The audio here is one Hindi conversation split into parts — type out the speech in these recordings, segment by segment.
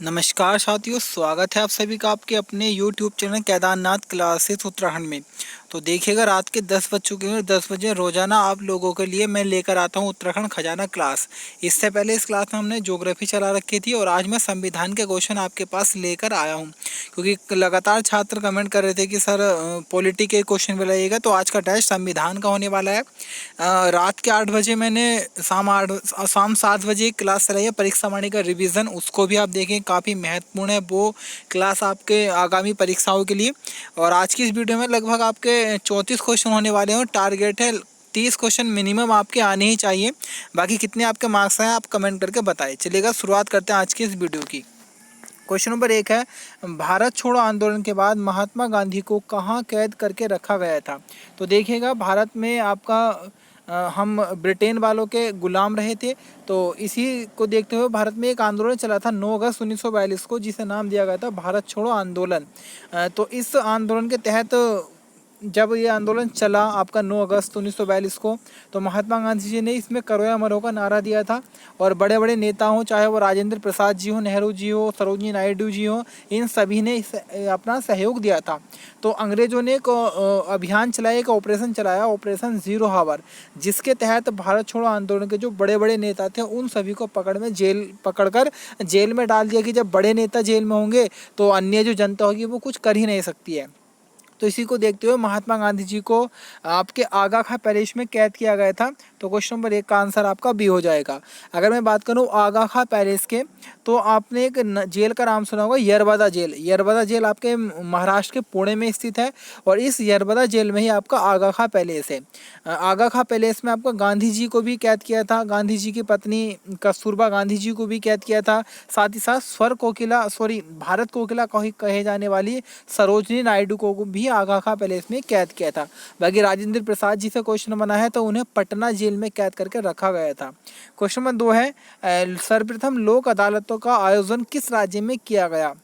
नमस्कार साथियों, स्वागत है आप सभी का आपके अपने YouTube channel Kedarnath classes Uttarakhand में। तो देखिएगा, रात के 10 बज चुके हैं। 10 बजे रोजाना आप लोगों के लिए मैं लेकर आता हूं उत्तराखंड खजाना क्लास। इससे पहले इस क्लास में हमने ज्योग्राफी चला रखी थी और आज मैं संविधान के क्वेश्चन आपके पास लेकर आया हूं, क्योंकि लगातार छात्र कमेंट कर रहे थे कि सर पॉलिटी के क्वेश्चन भी लाइएगा। तो आज का टेस्ट संविधान का होने वाला है। रात के 8 बजे मैंने शाम 7 बजे एक क्लास चलाई है परीक्षा वाणी का रिवीजन, उसको भी आप देखें, काफ़ी महत्वपूर्ण है वो क्लास आपके आगामी परीक्षाओं के लिए। और आज की इस वीडियो में लगभग आपके 34 क्वेश्चन होने वाले हैं। टारगेट है 30 क्वेश्चन मिनिमम आपके आने ही चाहिए। बाकी कितने आपके मार्क्स हैं आप कमेंट करके बताएं। चलिएगा, शुरुआत करते हैं आज की इस वीडियो की। क्वेश्चन नंबर 1 है, भारत छोड़ो आंदोलन के बाद महात्मा गांधी को कहाँ कैद करके रखा गया था। तो देखिएगा, भारत में आपका हम ब्रिटेन वालों के गुलाम रहे थे। तो इसी को देखते हुए भारत में एक आंदोलन चला था 9 अगस्त 1942 को, जिसे नाम दिया गया था भारत छोड़ो आंदोलन। तो इस आंदोलन के तहत जब ये आंदोलन चला आपका 9 अगस्त 1942 को, तो महात्मा गांधी जी ने इसमें करो या मरो का नारा दिया था। और बड़े बड़े नेता हों, चाहे वो राजेंद्र प्रसाद जी हो, नेहरू जी हो, सरोजिनी नायडू जी हो, इन सभी ने अपना सहयोग दिया था। तो अंग्रेजों ने एक अभियान चलाया, एक ऑपरेशन चलाया, ऑपरेशन जीरो हावर, जिसके तहत भारत छोड़ो आंदोलन के जो बड़े बड़े नेता थे उन सभी को पकड़कर जेल में डाल दिया कि जब बड़े नेता जेल में होंगे तो अन्य जो जनता होगी वो कुछ कर ही नहीं सकती है। तो इसी को देखते हुए महात्मा गांधी जी को आपके आगा खां पैलेस में कैद किया गया था। तो क्वेश्चन नंबर 1 का आंसर आपका बी हो जाएगा। अगर मैं बात करूं आगा खां पैलेस के, तो आपने एक जेल का नाम सुना होगा, यरबदा जेल। यरबदा जेल आपके महाराष्ट्र के पुणे में स्थित है और इस यरबदा जेल में ही आपका आगा खां पैलेस है। आगा खां पैलेस में आपका गांधी जी को भी कैद किया था, गांधी जी की पत्नी कस्तूरबा गांधी जी को भी कैद किया था। साथ ही साथ भारत कोकिला कहे जाने वाली सरोजनी नायडू को भी आगा खां पैलेस में कैद किया था। बाकी राजेंद्र प्रसाद जी से क्वेश्चन बना है तो उन्हें पटना जेल में कैद करके रखा गया था। क्वेश्चन नंबर 2 है, सर्वप्रथम लोक अदालतों का आयोजन किस राज्य में किया गया।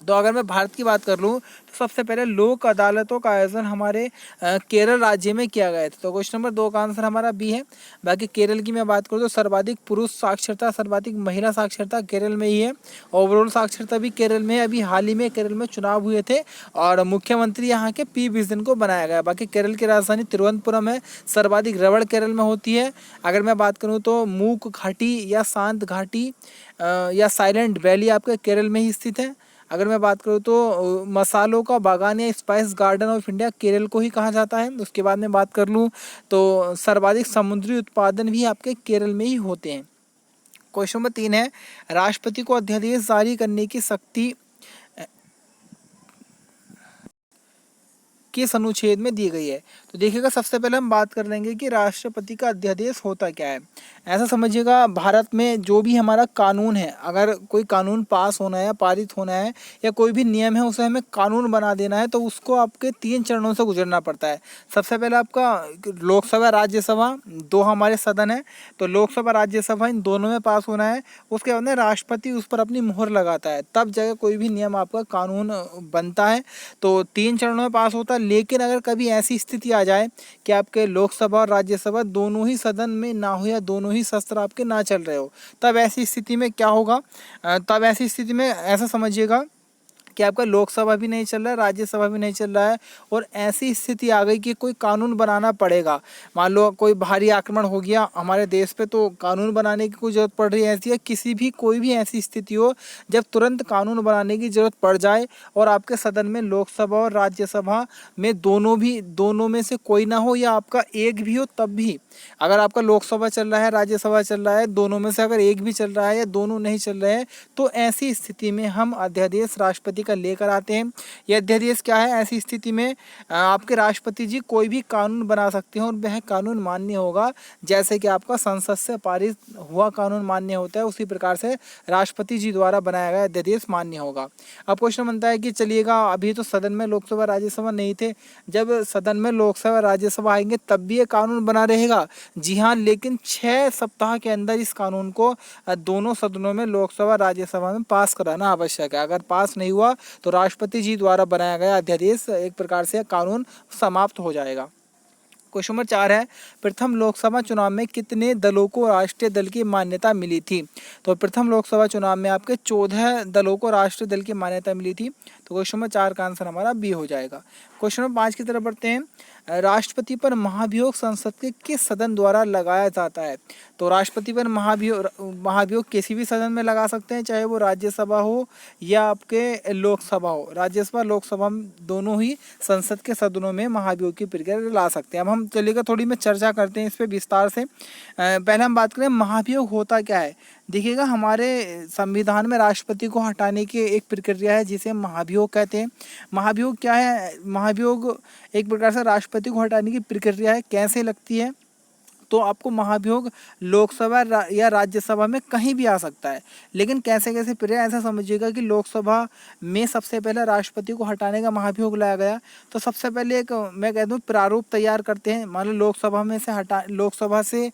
तो अगर मैं भारत की बात कर लूँ तो सबसे पहले लोक अदालतों का आयोजन हमारे केरल राज्य में किया गया था। तो क्वेश्चन नंबर 2 का आंसर हमारा बी है। बाकी केरल की मैं बात करूँ तो सर्वाधिक पुरुष साक्षरता, सर्वाधिक महिला साक्षरता केरल में ही है। ओवरऑल साक्षरता भी केरल में, अभी हाल ही में केरल में चुनाव हुए थे और मुख्यमंत्री यहाँ के पी बिजन को बनाया गया। बाकी केरल की राजधानी तिरुवनंतपुरम है। सर्वाधिक रबड़ केरल में होती है। अगर मैं बात करूँ तो मूक घाटी या शांत घाटी या साइलेंट वैली आपके केरल में ही स्थित है। अगर मैं बात करूँ तो मसालों का बागान या spice garden of India Kerala को ही कहा जाता है। उसके बाद में बात कर लूँ तो सर्वाधिक समुद्री उत्पादन भी आपके केरल में ही होते हैं। क्वेश्चन नंबर 3 है, राष्ट्रपति को अध्यादेश जारी करने की शक्ति किस अनुच्छेद में दी गई है। तो देखिएगा, सबसे पहले हम बात कर लेंगे कि राष्ट्रपति का अध्यादेश होता क्या है। ऐसा समझिएगा, भारत में जो भी हमारा कानून है, अगर कोई कानून पास होना है, पारित होना है या कोई भी नियम है उसे हमें कानून बना देना है, तो उसको आपके 3 चरणों से गुजरना पड़ता है। सबसे पहले आपका लोकसभा राज्यसभा, 2 हमारे सदन है, तो लोकसभा राज्यसभा इन दोनों में पास होना है। उसके बाद में राष्ट्रपति उस पर अपनी मुहर लगाता है, तब जगह कोई भी नियम आपका कानून बनता है। तो 3 चरणों में पास होता है। लेकिन अगर कभी ऐसी स्थिति आ जाए कि आपके लोकसभा और राज्यसभा दोनों ही सदन में ना हो या दोनों ही शस्त्र आपके ना चल रहे हो, तब ऐसी स्थिति में क्या होगा। तब ऐसी स्थिति में ऐसा समझिएगा कि आपका लोकसभा भी नहीं चल रहा है, राज्यसभा भी नहीं चल रहा है और ऐसी स्थिति आ गई कि कोई कानून बनाना पड़ेगा। मान लो कोई भारी आक्रमण हो गया हमारे देश पे, तो कानून बनाने की कोई ज़रूरत पड़ रही है। ऐसी है किसी भी कोई भी ऐसी स्थिति हो जब तुरंत कानून बनाने की ज़रूरत पड़ जाए और आपके सदन में लोकसभा और राज्यसभा में दोनों में से कोई ना हो या आपका एक भी हो, तब भी अगर आपका लोकसभा चल रहा है, राज्यसभा चल रहा है, दोनों में से अगर एक भी चल रहा है या दोनों नहीं चल रहे हैं, तो ऐसी स्थिति में हम अध्यादेश राष्ट्रपति का लेकर आते हैं। यह अध्यादेश क्या है, ऐसी स्थिति में आपके राष्ट्रपति जी कोई भी कानून बना सकते हैं और वह कानून मान्य होगा। जैसे कि आपका संसद से पारित हुआ कानून मान्य होता है, उसी प्रकार से राष्ट्रपति जी द्वारा बनाया गया अध्यादेश मान्य होगा। अब क्वेश्चन बनता है कि चलिएगा, अभी तो सदन में लोकसभा राज्यसभा नहीं थे, जब सदन में लोकसभा राज्यसभा आएंगे तब भी ये कानून बना रहेगा। जी हाँ, लेकिन 6 सप्ताह के अंदर इस कानून को दोनों सदनों में लोकसभा राज्यसभा में पास कराना आवश्यक है। अगर पास नहीं हुआ तो राष्ट्रपति जी द्वारा बनाया गया अध्यादेश एक प्रकार से कानून समाप्त हो जाएगा। क्वेश्चन नंबर 4 है, प्रथम लोकसभा चुनाव में कितने दलों को राष्ट्रीय दल की मान्यता मिली थी? तो प्रथम लोकसभा चुनाव में आपके 14 दलों को राष्ट्रीय दल की मान्यता मिली थी। तो क्वेश्चन नंबर 4 का आंसर हमारा बी हो जाएगा। क्वेश्चन नंबर 5 की तरफ बढ़ते हैं। राष्ट्रपति पर महाभियोग संसद के किस सदन द्वारा लगाया जाता है? तो राष्ट्रपति पर महाभियोग किसी भी सदन में लगा सकते हैं, चाहे वो राज्यसभा हो या आपके लोकसभा हो। राज्यसभा लोकसभा दोनों ही संसद के सदनों में महाभियोग की प्रक्रिया ला सकते हैं। अब हम चलिएगा थोड़ी में चर्चा करते हैं इस पर विस्तार से। पहले हम बात करें महाभियोग होता क्या है। देखिएगा, हमारे संविधान में राष्ट्रपति को हटाने की एक प्रक्रिया है जिसे हम महाभियोग कहते हैं। महाभियोग क्या है? महाभियोग एक प्रकार से राष्ट्रपति को हटाने की प्रक्रिया है। कैसे लगती है? तो आपको महाभियोग लोकसभा या राज्यसभा में कहीं भी आ सकता है, लेकिन कैसे कैसे प्रक्रिया, ऐसा समझिएगा कि लोकसभा में सबसे पहले राष्ट्रपति को हटाने का महाभियोग लाया गया। तो सबसे पहले एक मैं कह दूं प्रारूप तैयार करते हैं। मान लो लोकसभा से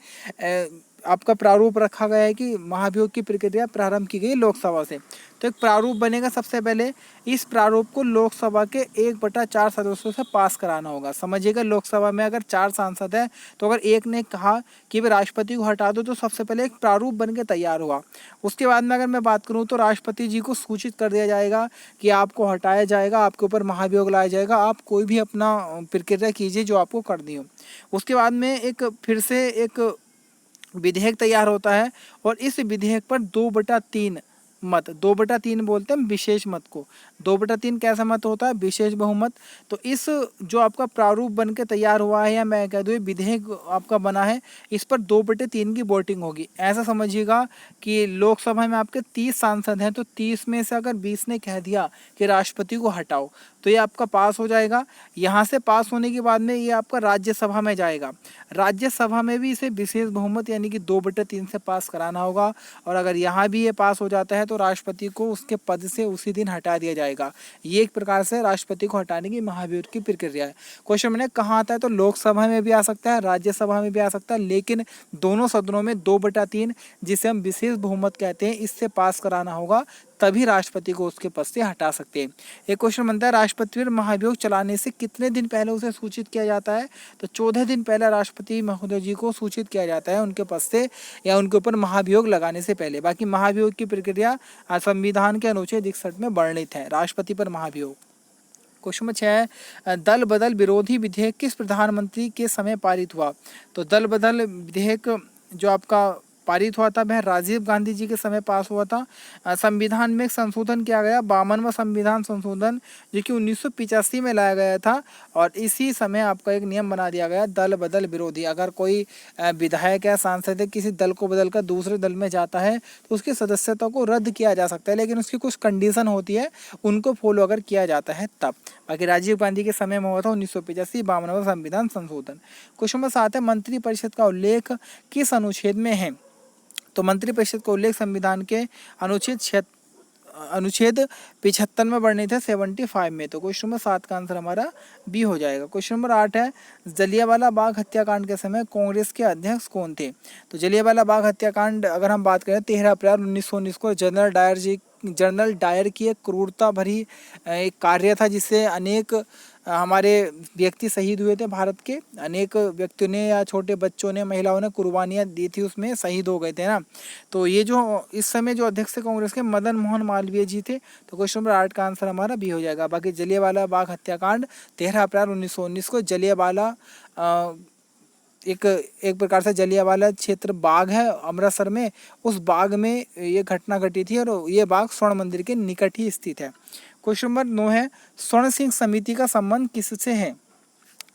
आपका प्रारूप रखा गया है कि महाभियोग की प्रक्रिया प्रारंभ की गई लोकसभा से। तो एक प्रारूप बनेगा। सबसे पहले इस प्रारूप को लोकसभा के 1/4 सदस्यों से पास कराना होगा। समझिएगा, लोकसभा में अगर 4 सांसद हैं तो अगर एक ने कहा कि भाई राष्ट्रपति को हटा दो, तो सबसे पहले एक प्रारूप बन के तैयार हुआ। उसके बाद में अगर मैं बात करूँ तो राष्ट्रपति जी को सूचित कर दिया जाएगा कि आपको हटाया जाएगा, आपके ऊपर महाभियोग लाया जाएगा, आप कोई भी अपना प्रक्रिया कीजिए जो आपको करनी हो। उसके बाद में फिर से एक विधेयक तैयार होता है और इस विधेयक पर 2/3 मत, 2/3 बोलते हैं विशेष मत को। 2/3 कैसा मत होता है? विशेष बहुमत। तो इस जो आपका प्रारूप बन के तैयार हुआ है, या मैं कह दूँ विधेयक आपका बना है, इस पर 2/3 की वोटिंग होगी। ऐसा समझिएगा कि लोकसभा में आपके 30 सांसद हैं, तो 30 में से अगर 20 ने कह दिया कि राष्ट्रपति को हटाओ, तो ये आपका पास हो जाएगा। यहाँ से पास होने के बाद में ये आपका राज्यसभा में जाएगा। राज्यसभा में भी इसे विशेष बहुमत यानी कि 2/3 से पास कराना होगा। और अगर यहाँ भी ये पास हो जाता है तो राष्ट्रपति को उसके पद से उसी दिन हटा दिया जाएगा। ये एक प्रकार से राष्ट्रपति को हटाने की महाभियोग की प्रक्रिया है। क्वेश्चन मैंने कहाँ आता है? तो लोकसभा में भी आ सकता है, राज्यसभा में भी आ सकता है, लेकिन दोनों सदनों में 2/3 जिसे हम विशेष बहुमत कहते हैं, इससे पास कराना होगा, तभी राष्ट्रपति को उसके पद से हटा सकते हैं। एक क्वेश्चन बनता है, राष्ट्रपति पर महाभियोग चलाने से कितने दिन पहले उसे सूचित किया जाता है? तो 14 दिन पहले राष्ट्रपति महोदय जी को सूचित किया जाता है उनके पद से या उनके ऊपर महाभियोग लगाने से पहले। बाकी महाभियोग की प्रक्रिया संविधान के अनुच्छेद 61 में वर्णित है, राष्ट्रपति पर महाभियोग। क्वेश्चन नंबर 6 है, दल बदल विरोधी विधेयक किस प्रधानमंत्री के समय पारित हुआ? तो दल बदल विधेयक जो आपका पारित हुआ था वह राजीव गांधी जी के समय पास हुआ था। संविधान में संशोधन किया गया, 52वां संविधान संशोधन, जो कि 1985 में लाया गया था। और इसी समय आपका एक नियम बना दिया गया, दल बदल विरोधी। अगर कोई विधायक या सांसद किसी दल को बदलकर दूसरे दल में जाता है तो उसकी सदस्यता को रद्द किया जा सकता है, लेकिन उसकी कुछ कंडीशन होती है, उनको फॉलो अगर किया जाता है तब। बाकी राजीव गांधी के समय में हुआ था 1985 52वां संविधान संशोधन। क्वेश्चन नंबर 7 है, मंत्रिपरिषद का उल्लेख किस अनुच्छेद में है? तो मंत्रिपरिषद का उल्लेख संविधान के अनुच्छेद 75 में वर्णित है, 75 में। तो क्वेश्चन नंबर 7 का आंसर हमारा बी हो जाएगा। क्वेश्चन नंबर 8 है, जलियांवाला बाग हत्याकांड के समय कांग्रेस के अध्यक्ष कौन थे? तो जलियांवाला बाग हत्याकांड अगर हम बात करें 13 अप्रैल 1919 को जनरल डायर की एक क्रूरता भरी एक कार्य था, जिससे अनेक हमारे व्यक्ति शहीद हुए थे। भारत के अनेक व्यक्तियों ने या छोटे बच्चों ने, महिलाओं ने कुर्बानियाँ दी थी, उसमें शहीद हो गए थे ना। तो ये जो इस समय जो अध्यक्ष थे कांग्रेस के, मदन मोहन मालवीय जी थे। तो क्वेश्चन नंबर 8 का आंसर हमारा बी हो जाएगा। बाकी जलियांवाला बाग हत्याकांड 13 अप्रैल 1919 को जलियांवाला एक प्रकार से जलियांवाला क्षेत्र बाग है अमृतसर में, उस बाग में ये घटना घटी थी और ये बाग स्वर्ण मंदिर के निकट ही स्थित है। क्वेश्चन नंबर 9 है, स्वर्ण सिंह समिति का संबंध किससे है?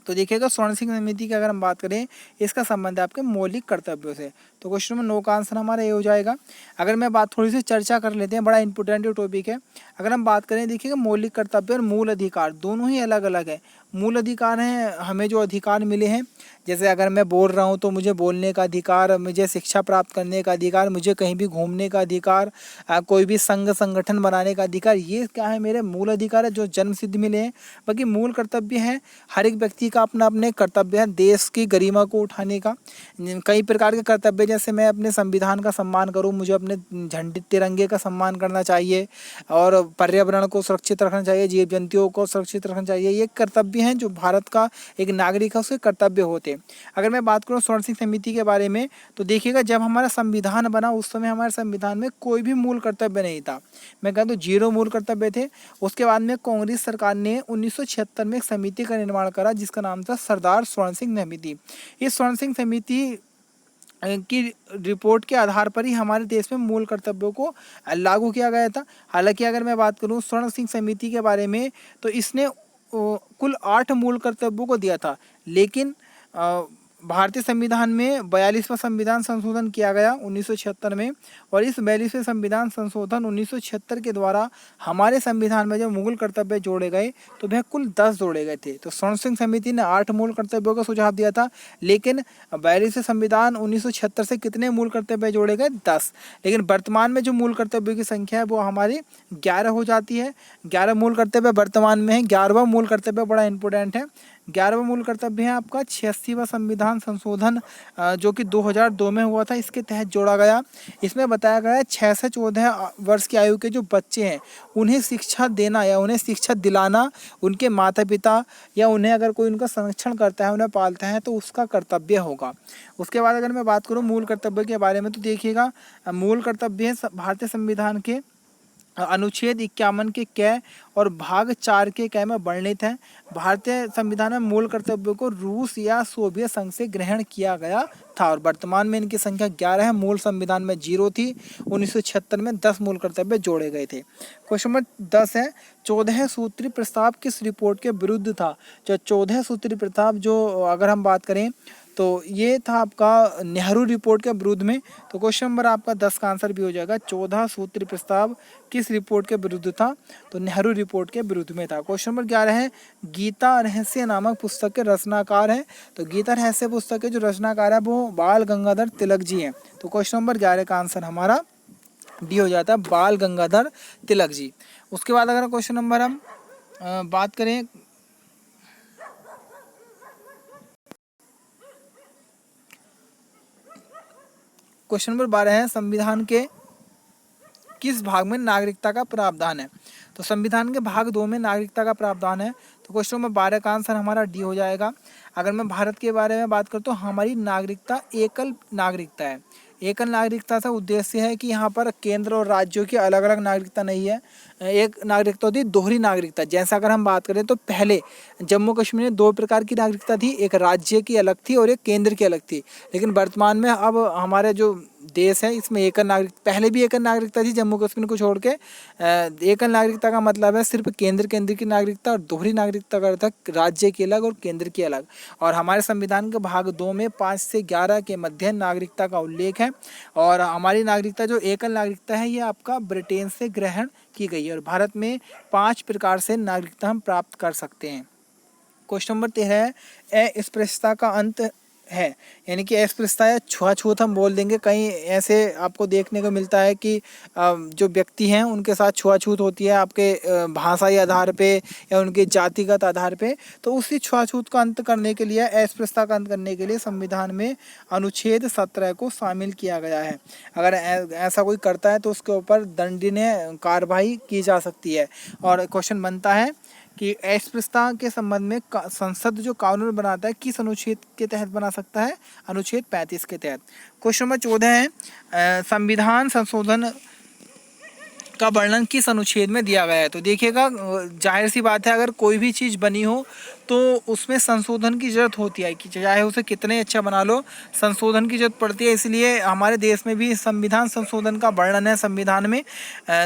तो देखिएगा, स्वर्ण सिंह समिति की अगर हम बात करें, इसका संबंध है आपके मौलिक कर्तव्यों से। तो क्वेश्चन नंबर 9 का आंसर हमारा ये हो जाएगा। अगर मैं बात थोड़ी सी चर्चा कर लेते हैं, बड़ा इंपॉर्टेंट टॉपिक है। अगर हम बात करें, देखिएगा, मौलिक कर्तव्य और मूल अधिकार दोनों ही अलग अलग है। मूल अधिकार हैं हमें जो अधिकार मिले हैं, जैसे अगर मैं बोल रहा हूँ तो मुझे बोलने का अधिकार, मुझे शिक्षा प्राप्त करने का अधिकार, मुझे कहीं भी घूमने का अधिकार, कोई भी संघ संगठन बनाने का अधिकार, ये क्या है? मेरे मूल अधिकार है जो जन्म सिद्ध मिले हैं। बाकी मूल कर्तव्य है, हर एक व्यक्ति का अपना अपने कर्तव्य है देश की गरिमा को उठाने का। कई प्रकार के कर्तव्य, जैसे मैं अपने संविधान का सम्मान करूँ, मुझे अपने झंडे तिरंगे का सम्मान करना चाहिए, और पर्यावरण को सुरक्षित रखना चाहिए, जीव जंतुओं को सुरक्षित रखना चाहिए। ये कर्तव्य हैं जो भारत का एक नागरिक है उसके कर्तव्य होते हैं। अगर मैं बात करूँ स्वर्ण सिंह समिति के बारे में तो देखिएगा जब हमारा संविधान बना उस समय हमारे संविधान में कोई भी मूल कर्तव्य नहीं था, मैं कहता हूँ 0 मूल कर्तव्य थे। उसके बाद में कांग्रेस सरकार ने 1976 में एक समिति का निर्माण करा जिसका नाम था सरदार स्वर्ण सिंह समिति। इस स्वर्ण सिंह समिति की रिपोर्ट के आधार पर ही हमारे देश में मूल कर्तव्यों को लागू किया गया था। हालांकि अगर मैं बात करूं स्वर्ण सिंह समिति के बारे में तो इसने कुल 8 मूल कर्तव्यों को दिया था, लेकिन भारतीय संविधान में 42वां संविधान संशोधन किया गया 1976 में, और इस 42वें संविधान संशोधन 1976 के द्वारा हमारे संविधान में जो मूल कर्तव्य जोड़े गए तो वह कुल 10 जोड़े गए थे। तो स्वर्ण सिंह समिति ने 8 मूल कर्तव्यों का सुझाव दिया था, लेकिन 42वें संविधान 1976 से कितने मूल कर्तव्य जोड़े गए? 10। लेकिन वर्तमान में जो मूल कर्तव्यों की संख्या है वो हमारी 11 हो जाती है। 11 मूल कर्तव्य वर्तमान में है। 11वां मूल कर्तव्य बड़ा इंपॉर्टेंट है। 11वां मूल कर्तव्य है आपका 86वां संविधान संशोधन जो कि 2002 में हुआ था, इसके तहत जोड़ा गया। इसमें बताया गया है 6 से 14 वर्ष की आयु के जो बच्चे हैं उन्हें शिक्षा देना या उन्हें शिक्षा दिलाना उनके माता पिता या उन्हें अगर कोई उनका संरक्षण करता है, उन्हें पालता है तो उसका कर्तव्य होगा। उसके बाद अगर मैं बात करूँ मूल कर्तव्य के बारे में तो देखिएगा मूल कर्तव्य भारतीय संविधान के अनुच्छेद 51 के क और भाग 4 के क में वर्णित है। भारतीय संविधान में मूल कर्तव्यों को रूस या सोवियत संघ से ग्रहण किया गया था और वर्तमान में इनकी संख्या 11 है। मूल संविधान में 0 थी। 1976 में 10 मूल कर्तव्य जोड़े गए थे। क्वेश्चन नंबर 10 है 14 सूत्री प्रस्ताव किस रिपोर्ट के विरुद्ध था? जो 14 सूत्री प्रस्ताव जो अगर हम बात करें तो ये था आपका नेहरू रिपोर्ट के विरुद्ध में। तो क्वेश्चन नंबर आपका 10 का आंसर भी हो जाएगा 14 सूत्री प्रस्ताव किस रिपोर्ट के विरुद्ध था? तो नेहरू रिपोर्ट के विरुद्ध में था। क्वेश्चन नंबर 11 है गीता रहस्य नामक पुस्तक के रचनाकार है। तो गीता रहस्य पुस्तक के जो रचनाकार है वो बाल गंगाधर तिलक जी हैं। तो क्वेश्चन नंबर 11 का आंसर हमारा डी हो जाता है बाल गंगाधर तिलक जी। उसके बाद अगर क्वेश्चन नंबर हम बात करें क्वेश्चन नंबर 12 है संविधान के किस भाग में नागरिकता का प्रावधान है? तो संविधान के भाग 2 में नागरिकता का प्रावधान है। तो क्वेश्चन नंबर 12 का आंसर हमारा डी हो जाएगा। अगर मैं भारत के बारे में बात करूँ तो हमारी नागरिकता एकल नागरिकता है। एकल नागरिकता का उद्देश्य है कि यहाँ पर केंद्र और राज्यों की अलग अलग नागरिकता नहीं है। एक नागरिकता होती है दोहरी नागरिकता। जैसा अगर हम बात करें तो पहले जम्मू कश्मीर में 2 प्रकार की नागरिकता थी, एक राज्य की अलग थी और एक केंद्र की अलग थी। लेकिन वर्तमान में अब हमारे जो देश है इसमें एकल नागरिक पहले भी एकल नागरिकता थी जम्मू कश्मीर को छोड़ के। एकल नागरिकता का मतलब है सिर्फ केंद्र की नागरिकता, और दोहरी नागरिकता का अर्थ है राज्य की अलग और केंद्र की अलग। और हमारे संविधान के भाग 2 में 5 से 11 के मध्य नागरिकता का उल्लेख है। और हमारी नागरिकता जो एकल नागरिकता है ये आपका ब्रिटेन से ग्रहण की गई है और भारत में 5 प्रकार से नागरिकता हम प्राप्त कर सकते हैं। क्वेश्चन नंबर 13 है अस्पृश्यता का अंत है, यानी कि अस्पृश्यता या छुआछूत हम बोल देंगे। कहीं ऐसे आपको देखने को मिलता है कि जो व्यक्ति हैं उनके साथ छुआछूत होती है आपके भाषाई आधार पे या उनके जातिगत आधार पे। तो उसी छुआछूत का अंत करने के लिए, अस्पृश्यता का अंत करने के लिए संविधान में अनुच्छेद 17 को शामिल किया गया है। अगर ऐसा कोई करता है तो उसके ऊपर दंडनीय कार्रवाई की जा सकती है। और क्वेश्चन बनता है कि अस्पृश्यता के संबंध में संसद जो कानून बनाता है किस अनुच्छेद के तहत बना सकता है? अनुच्छेद 35 के तहत। क्वेश्चन नंबर 14 है संविधान संशोधन का वर्णन किस अनुच्छेद में दिया गया है? तो देखिएगा जाहिर सी बात है अगर कोई भी चीज़ बनी हो तो उसमें संशोधन की ज़रूरत होती है कि चाहे उसे कितने अच्छा बना लो, संशोधन की ज़रूरत पड़ती है। इसलिए हमारे देश में भी संविधान संशोधन का वर्णन है संविधान में।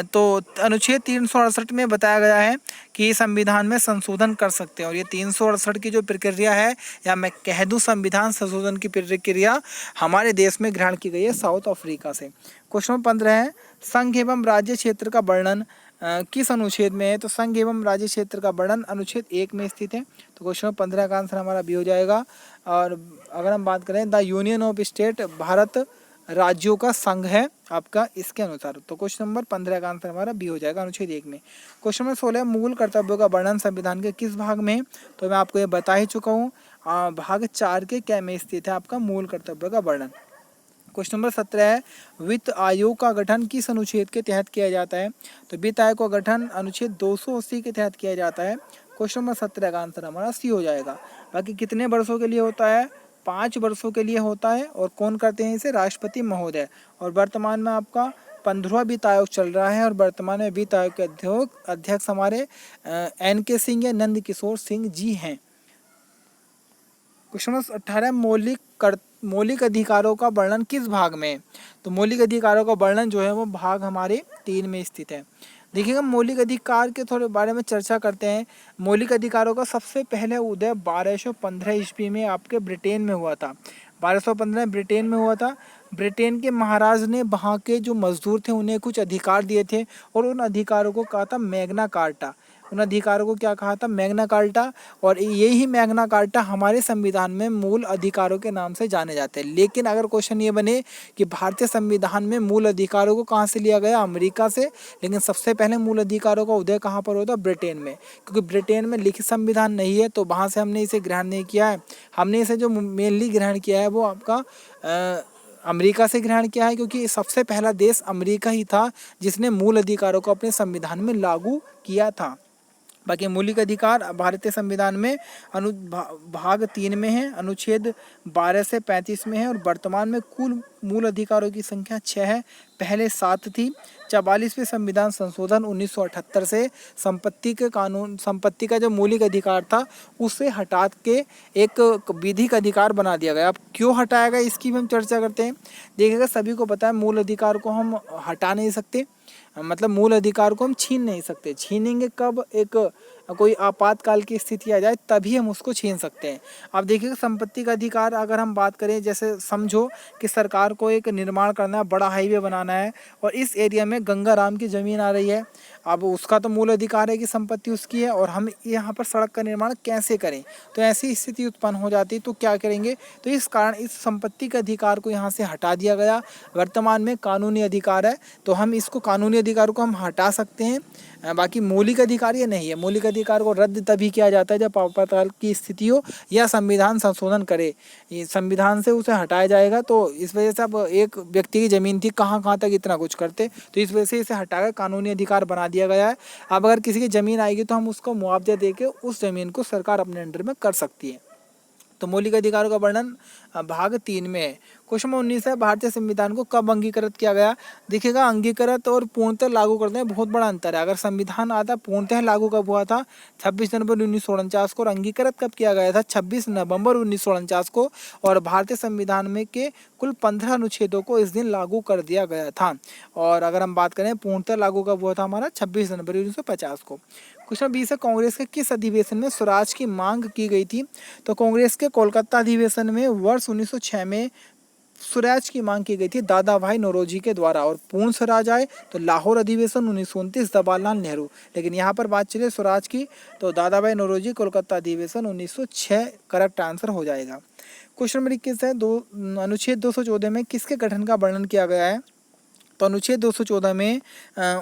तो अनुच्छेद 368 में बताया गया है कि संविधान में संशोधन कर सकते हैं। और ये 368 की जो प्रक्रिया है, या मैं कह दूँ संविधान संशोधन की प्रक्रिया हमारे देश में ग्रहण की गई है साउथ अफ्रीका से। क्वेश्चन नंबर 15 है संघ एवं राज्य क्षेत्र का वर्णन किस अनुच्छेद में है? तो संघ एवं राज्य क्षेत्र का वर्णन अनुच्छेद 1 में स्थित है। तो क्वेश्चन नंबर 15 का आंसर हमारा बी हो जाएगा। और अगर हम बात करें the union of state, Bharat राज्यों का संघ है आपका इसके अनुसार। तो क्वेश्चन नंबर 15 का आंसर हमारा बी हो जाएगा अनुच्छेद 1 में। क्वेश्चन नंबर 16 मूल कर्तव्यों का वर्णन संविधान के किस भाग में? तो मैं आपको ये बता ही चुका हूँ, भाग 4 के क में स्थित है आपका मूल कर्तव्यों का वर्णन। क्वेश्चन नंबर 17 है वित्त आयोग का गठन किस अनुच्छेद के तहत किया जाता है? तो वित्त आयोग का गठन अनुच्छेद 280 के तहत किया जाता है। क्वेश्चन नंबर 17 का आंसर हमारा सी हो जाएगा। बाकी कितने वर्षों के लिए होता है? 5 वर्षों के लिए होता है। और कौन करते हैं इसे? राष्ट्रपति महोदय। और वर्तमान में आपका 15वां वित्त आयोग चल रहा है और वर्तमान में वित्त आयोग के अध्यक्ष हमारे NK सिंह या नंद किशोर सिंह जी हैं। क्वेश्चन नंबर 18 मौलिक अधिकारों का वर्णन किस भाग में है? तो मौलिक अधिकारों का वर्णन जो है वो भाग हमारे 3 में स्थित है। देखिएगा, मौलिक अधिकार के थोड़े बारे में चर्चा करते हैं। मौलिक अधिकारों का सबसे पहले उदय 1215 ईस्वी में आपके ब्रिटेन में हुआ था। 1215 ब्रिटेन में हुआ था। ब्रिटेन के महाराज ने वहाँ के जो मजदूर थे उन्हें कुछ अधिकार दिए थे और उन अधिकारों को कहा था मैग्ना कार्टा। उन अधिकारों को क्या कहा था? Magna carta. और यही मैग्ना कार्टा हमारे संविधान में मूल अधिकारों के नाम से जाने जाते हैं। लेकिन अगर क्वेश्चन ये बने कि भारतीय संविधान में मूल अधिकारों को कहाँ से लिया गया? अमेरिका से। लेकिन सबसे पहले मूल अधिकारों का उदय कहाँ पर होता? ब्रिटेन में। क्योंकि ब्रिटेन में लिखित संविधान नहीं है तो वहाँ से हमने इसे ग्रहण नहीं किया है। हमने इसे जो मेनली ग्रहण किया है वो आपका अमेरिका से ग्रहण किया है, क्योंकि सबसे पहला देश अमेरिका ही था जिसने मूल अधिकारों को अपने संविधान में लागू किया था। बाकी मौलिक अधिकार भारतीय संविधान में भाग 3 में है, अनुच्छेद 12 से 35 में है। और वर्तमान में कुल मूल अधिकारों की संख्या 6 है। पहले 7 थी। 44वें संविधान संशोधन 1978 से संपत्ति का जो मौलिक अधिकार था उसे हटा के एक विधिक अधिकार बना दिया गया। अब क्यों हटाया गया इसकी भी हम चर्चा करते हैं। देखिएगा, सभी को पता है मूल अधिकार को हम हटा नहीं सकते, मतलब मूल अधिकार को हम छीन नहीं सकते। छीनेंगे कब? एक कोई आपातकाल की स्थिति आ जाए तभी हम उसको छीन सकते हैं। अब देखिए, संपत्ति का अधिकार अगर हम बात करें, जैसे समझो कि सरकार को एक निर्माण करना है, बड़ा हाईवे बनाना है और इस एरिया में गंगाराम की ज़मीन आ रही है। अब उसका तो मूल अधिकार है कि संपत्ति उसकी है और हम यहाँ पर सड़क का निर्माण कैसे करें? तो ऐसी स्थिति उत्पन्न हो जाती, तो क्या करेंगे? तो इस कारण इस संपत्ति के अधिकार को यहाँ से हटा दिया गया। वर्तमान में कानूनी अधिकार है तो हम इसको कानूनी अधिकार को हम हटा सकते हैं। बाकी मौलिक अधिकार ये नहीं है। मौलिक अधिकार को रद्द तभी किया जाता है जब आपातकाल की स्थिति हो या संविधान संशोधन करे, संविधान से उसे हटाया जाएगा। तो इस वजह से अब एक व्यक्ति की ज़मीन थी, कहाँ कहाँ तक इतना कुछ करते, तो इस वजह से इसे हटाकर कानूनी अधिकार बना दिया गया है। अब अगर किसी की ज़मीन आएगी तो हम उसको मुआवजा दे के उस ज़मीन को सरकार अपने अंडर में कर सकती है। तो मौलिक अधिकारों का वर्णन भाग 3 में है। क्वेश्चन नंबर 19 है, भारतीय संविधान को कब अंगीकृत किया गया? देखिएगा, अंगीकृत और पूर्णतः लागू करने में बहुत बड़ा अंतर है। अगर संविधान आता पूर्णतः लागू कब हुआ था? 26 जनवरी 1949 को। और अंगीकृत कब किया गया था? 26 नवंबर 1949 को। और भारतीय संविधान में के कुल 15 अनुच्छेदों को इस दिन लागू कर दिया गया था। और अगर हम बात करें पूर्णतः लागू कब हुआ था हमारा? 26 जनवरी 1950 को। क्वेश्चन 20 है, कांग्रेस के किस अधिवेशन में स्वराज की मांग की गई थी? तो कांग्रेस के कोलकाता अधिवेशन में वर्ष 1906 में स्वराज की मांग की गई थी दादा भाई नौरोजी के द्वारा। और पूर्ण स्वराज आए तो लाहौर अधिवेशन 1929 जवाहरलाल नेहरू। लेकिन यहाँ पर बात चले स्वराज की तो दादा भाई नौरोजी कोलकाता अधिवेशन 1906 करेक्ट आंसर हो जाएगा। क्वेश्चन नंबर 21 है, अनुच्छेद 214 में किसके गठन का वर्णन किया गया है? तो अनुच्छेद 214 में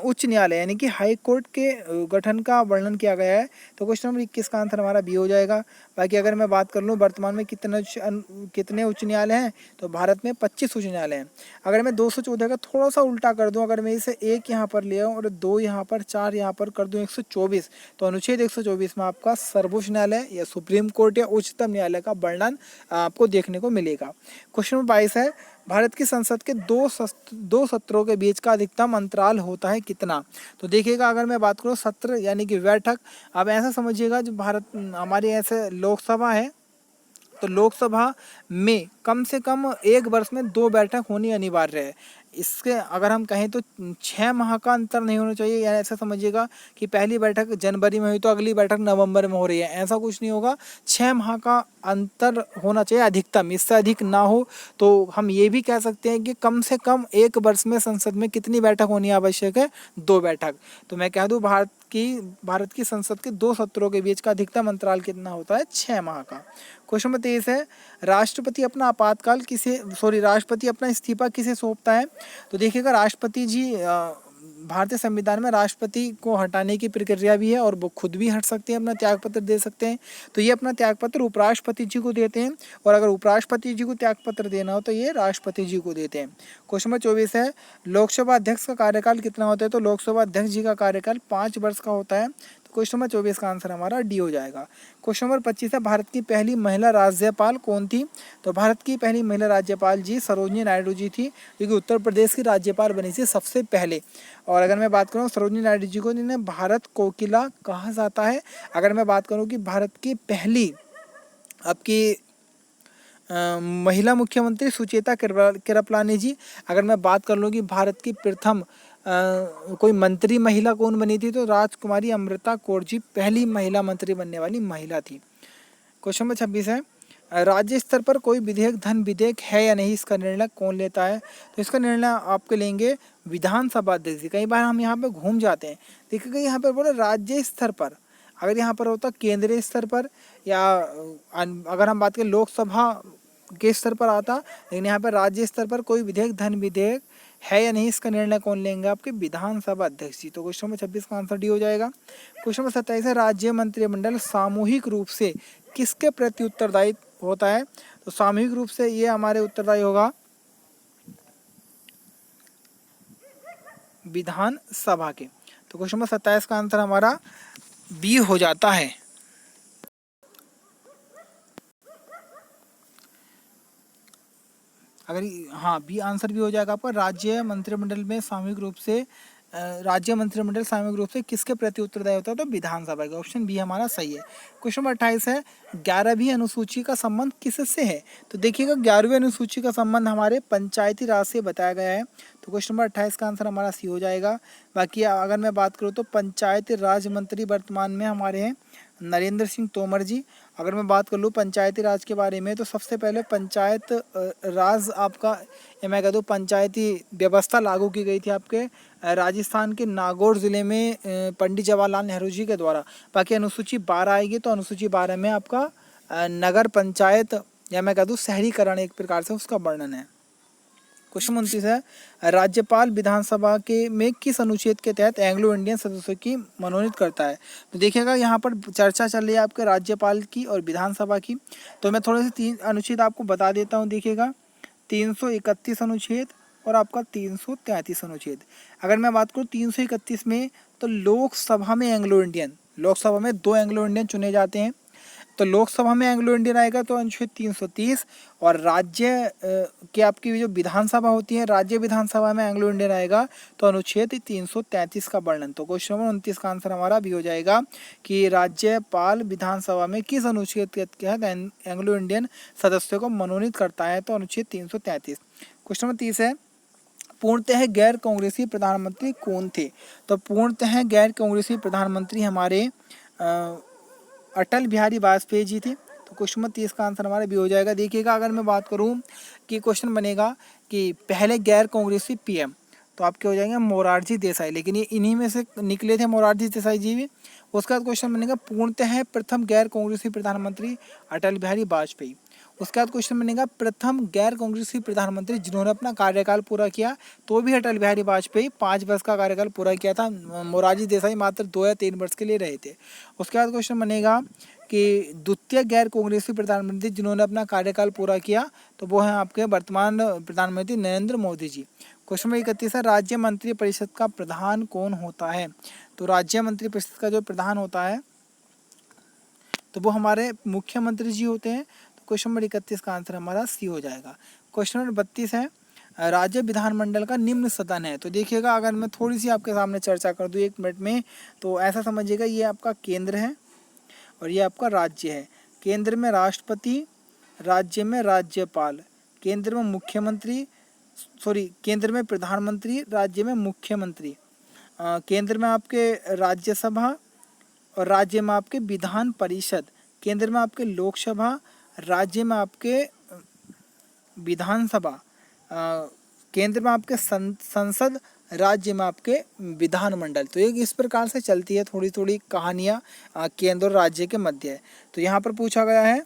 उच्च न्यायालय यानी कि हाई कोर्ट के गठन का वर्णन किया गया है। तो क्वेश्चन नंबर 21 का आंसर हमारा बी हो जाएगा। बाकी अगर मैं बात कर लूँ वर्तमान में कितने उच्च न्यायालय हैं, तो भारत में 25 उच्च न्यायालय हैं। अगर मैं 214 का थोड़ा सा उल्टा कर दूँ, अगर मैं इसे 1 यहाँ पर ले आऊँ और 2 यहाँ पर 4 यहाँ पर कर दूँ 124, तो अनुच्छेद 124 में आपका सर्वोच्च न्यायालय या सुप्रीम कोर्ट या उच्चतम न्यायालय का वर्णन आपको देखने को मिलेगा। क्वेश्चन नंबर 22 है, भारत की संसद के दो सत्रों के बीच का अधिकतम अंतराल होता है कितना? तो देखिएगा, अगर मैं बात करूँ सत्र यानी कि बैठक, अब ऐसा समझिएगा जो भारत हमारी ऐसे लोकसभा है तो लोकसभा में कम से कम एक वर्ष में 2 बैठक होनी अनिवार्य है। इसके अगर हम कहें तो 6 माह का अंतर नहीं होना चाहिए। यानी ऐसा समझिएगा कि पहली बैठक जनवरी में हुई तो अगली बैठक नवंबर में हो रही है, ऐसा कुछ नहीं होगा। 6 माह का अंतर होना चाहिए अधिकतम, इससे अधिक ना हो। तो हम ये भी कह सकते हैं कि कम से कम एक वर्ष में संसद में कितनी बैठक होनी आवश्यक है? 2 बैठक। तो मैं कह दूँ भारत की संसद के 2 सत्रों के बीच का अधिकतम अंतराल कितना होता है? 6 माह का। क्वेश्चन नंबर 23 है, राष्ट्रपति अपना इस्तीफा किसे सौंपता है? तो देखिएगा, राष्ट्रपति जी भारतीय संविधान में राष्ट्रपति को हटाने की प्रक्रिया भी है और वो खुद भी हट सकते हैं, अपना त्यागपत्र दे सकते हैं। तो ये अपना त्यागपत्र उपराष्ट्रपति जी को देते हैं और अगर उपराष्ट्रपति जी को त्यागपत्र देना हो तो ये राष्ट्रपति जी को देते हैं। क्वेश्चन नंबर 24 है, लोकसभा अध्यक्ष का कार्यकाल कितना होता है? तो लोकसभा अध्यक्ष जी का कार्यकाल 5 वर्ष का होता है। तो क्वेश्चन नंबर 24 का आंसर हमारा डी हो जाएगा। क्वेश्चन नंबर 25 है, भारत की पहली महिला राज्यपाल कौन थी? तो भारत की पहली महिला राज्यपाल जी सरोजिनी नायडू जी थी, जो कि उत्तर प्रदेश की राज्यपाल बनी थी सबसे पहले। और अगर मैं बात करूँ सरोजिनी नायडू जी को जिन्हें भारत कोकिला कहा जाता है। अगर मैं बात करूँ कि भारत की पहली आपकी महिला मुख्यमंत्री सुचेता कृपलानी जी। अगर मैं बात कर लूँ कि भारत की प्रथम कोई मंत्री महिला कौन बनी थी, तो राजकुमारी अमृता कौर जी पहली महिला मंत्री बनने वाली महिला थी। क्वेश्चन नंबर 26 है, राज्य स्तर पर कोई विधेयक धन विधेयक है या नहीं, इसका निर्णय कौन लेता है? तो इसका निर्णय आपके लेंगे विधानसभा अध्यक्ष। कई बार हम यहाँ पे घूम जाते हैं, देखिएगा यहाँ पर बोले राज्य स्तर पर, अगर यहाँ पर होता केंद्रीय स्तर पर या अगर हम बात करें लोकसभा के स्तर पर आता, लेकिन यहाँ पर राज्य स्तर पर कोई विधेयक धन विधेयक है या नहीं, इसका निर्णय कौन लेंगे? आपके विधानसभा अध्यक्ष जी। तो क्वेश्चन नंबर 26 का आंसर डी हो जाएगा। क्वेश्चन नंबर 27 है, राज्य मंत्रिमंडल सामूहिक रूप से किसके प्रति उत्तरदायी होता है? तो सामूहिक रूप से ये हमारे उत्तरदायी होगा विधानसभा के। तो क्वेश्चन नंबर 27 का आंसर हमारा बी हो जाता है। अगर हाँ बी आंसर भी हो जाएगा आपका, राज्य मंत्रिमंडल में सामूहिक रूप से राज्य मंत्रिमंडल सामूहिक रूप से किसके प्रति उत्तरदायी होता है? तो विधानसभा का। ऑप्शन बी हमारा सही है। क्वेश्चन नंबर 28 है, 11वीं अनुसूची का संबंध किससे है? तो देखिएगा 11वीं अनुसूची का संबंध हमारे पंचायती राज से बताया गया है। तो क्वेश्चन नंबर 28 का आंसर हमारा सी हो जाएगा। बाकी अगर मैं बात करूँ तो पंचायती राज मंत्री वर्तमान में हमारे हैं नरेंद्र सिंह तोमर जी। अगर मैं बात कर लूँ पंचायती राज के बारे में, तो सबसे पहले पंचायत राज आपका मैं कह दूँ पंचायती व्यवस्था लागू की गई थी आपके राजस्थान के नागौर ज़िले में पंडित जवाहरलाल नेहरू जी के द्वारा। बाकी अनुसूची 12 आएगी, तो अनुसूची 12 में आपका नगर पंचायत या मैं कह दूँ शहरीकरण एक प्रकार से उसका वर्णन है। क्वेश्चन 29 है, राज्यपाल विधानसभा के में किस अनुच्छेद के तहत एंग्लो इंडियन सदस्यों की मनोनीत करता है? तो देखिएगा यहाँ पर चर्चा चल रही है आपके राज्यपाल की और विधानसभा की, तो मैं थोड़े से 3 अनुच्छेद आपको बता देता हूँ। देखिएगा 331 अनुच्छेद और आपका 333 अनुच्छेद। अगर मैं बात करूँ 331 में, तो लोकसभा में एंग्लो इंडियन, लोकसभा में 2 एंग्लो इंडियन चुने जाते हैं, तो लोकसभा में एंग्लो इंडियन आएगा तो अनुच्छेद 330, और राज्य की आपकी जो विधानसभा होती है राज्य विधानसभा में एंग्लो इंडियन आएगा तो अनुच्छेद 333 का वर्णन। तो क्वेश्चन नंबर 29 का आंसर हमारा भी हो जाएगा कि राज्यपाल विधानसभा में किस अनुच्छेद के तहत एंग्लो इंडियन सदस्यों को मनोनीत करता है? तो अनुच्छेद 333। क्वेश्चन नंबर 30 है, पूर्णतः गैर कांग्रेसी प्रधानमंत्री कौन थे? तो पूर्णतः गैर कांग्रेसी प्रधानमंत्री हमारे अटल बिहारी वाजपेयी जी थे। तो क्वेश्चन नंबर 30 का आंसर हमारा भी हो जाएगा। देखिएगा अगर मैं बात करूं कि क्वेश्चन बनेगा कि पहले गैर कांग्रेसी पीएम, तो आपके हो जाएंगे मोरारजी देसाई, लेकिन ये इन्हीं में से निकले थे मोरारजी देसाई जी भी। उसका क्वेश्चन बनेगा पूर्णतः प्रथम गैर कांग्रेसी प्रधानमंत्री अटल बिहारी वाजपेयी। उसके बाद क्वेश्चन बनेगा प्रथम गैर कांग्रेसी प्रधानमंत्री जिन्होंने अपना कार्यकाल पूरा किया, तो भी अटल बिहारी वाजपेयी 5 वर्ष का कार्यकाल पूरा किया था। मोरारजी देसाई मात्र 2 या 3 वर्ष के लिए रहे थे। उसके बाद क्वेश्चन बनेगा कि द्वितीय गैर कांग्रेसी प्रधानमंत्री जिन्होंने अपना कार्यकाल पूरा किया, तो वो हैं आपके वर्तमान प्रधानमंत्री नरेंद्र मोदी जी। क्वेश्चन नंबर 31 है, राज्य मंत्री परिषद का प्रधान कौन होता है? तो राज्य मंत्री परिषद का जो प्रधान होता है तो वो हमारे मुख्यमंत्री जी होते हैं। तो क्वेश्चन नंबर 31 का आंसर हमारा सी हो जाएगा। क्वेश्चन नंबर 32 है, राज्य विधानमंडल का निम्न सदन है। तो देखिएगा अगर मैं थोड़ी सी आपके सामने चर्चा कर दूँ 1 मिनट में, तो ऐसा समझिएगा ये आपका केंद्र है और ये आपका राज्य है। केंद्र में राष्ट्रपति, राज्य में राज्यपाल, केंद्र में मुख्यमंत्री, केंद्र में प्रधानमंत्री, राज्य में मुख्यमंत्री, केंद्र में आपके राज्यसभा और राज्य में आपके विधान परिषद, केंद्र में आपके लोकसभा, राज्य में आपके विधानसभा, केंद्र में आपके संसद, राज्य में आपके विधानमंडल। तो ये इस प्रकार से चलती है थोड़ी थोड़ी कहानियाँ केंद्र और राज्य के मध्य। तो यहाँ पर पूछा गया है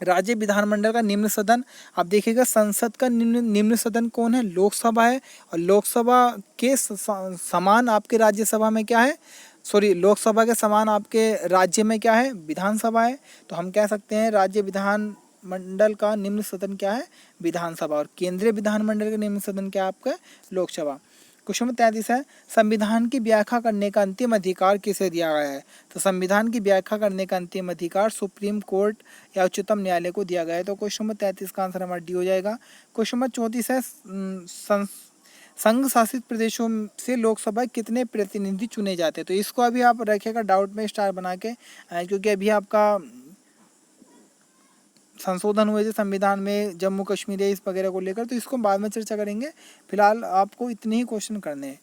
राज्य विधानमंडल का निम्न सदन। आप देखिएगा संसद का निम्न सदन कौन है? लोकसभा है, और लोकसभा के समान आपके राज्यसभा में क्या है, लोकसभा के समान आपके राज्य में क्या है? विधानसभा है। तो हम कह सकते हैं राज्य विधानमंडल का निम्न सदन क्या है? विधानसभा। और केंद्रीय विधानमंडल का निम्न सदन क्या है? आपका लोकसभा। क्वेश्चन नंबर 33 है, संविधान की व्याख्या करने का अंतिम अधिकार किसे दिया गया है? तो संविधान की व्याख्या करने का अंतिम अधिकार सुप्रीम कोर्ट या उच्चतम न्यायालय को दिया गया है। तो क्वेश्चन नंबर 33 का आंसर हमारा डी हो जाएगा। क्वेश्चन नंबर 34 है, संघ शासित प्रदेशों से लोकसभा कितने प्रतिनिधि चुने जाते हैं? तो इसको अभी आप रखिएगा डाउट में स्टार बना के, क्योंकि अभी आपका संशोधन हुए थे संविधान में जम्मू कश्मीर इस वगैरह को लेकर, तो इसको बाद में चर्चा करेंगे। फिलहाल आपको इतने ही क्वेश्चन करने हैं।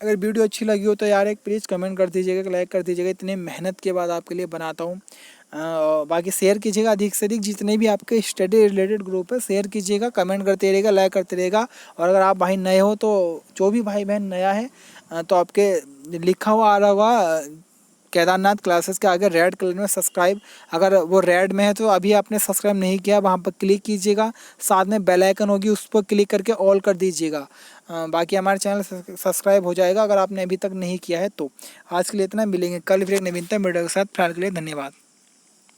अगर वीडियो अच्छी लगी हो तो यार एक प्लीज़ कमेंट कर दीजिएगा, लाइक कर दीजिएगा, इतने मेहनत के बाद आपके लिए बनाता हूँ। बाकी शेयर कीजिएगा अधिक से अधिक, जितने भी आपके स्टडी रिलेटेड ग्रुप है शेयर कीजिएगा, कमेंट करते रहेगा, लाइक करते रहेगा। और अगर आप भाई नए हो तो जो भी भाई बहन नया है तो आपके लिखा हुआ आ रहा होगा केदारनाथ क्लासेस के आगे रेड कलर में सब्सक्राइब, अगर वो रेड में है तो अभी आपने सब्सक्राइब नहीं किया, वहाँ पर क्लिक कीजिएगा। साथ में बेल आइकन होगी, उस पर क्लिक करके ऑल कर दीजिएगा। बाकी हमारे चैनल सब्सक्राइब हो जाएगा अगर आपने अभी तक नहीं किया है तो। आज के लिए इतना, मिलेंगे कल फिर एक नवीनतम वीडियो के साथ। फिलहाल के लिए धन्यवाद।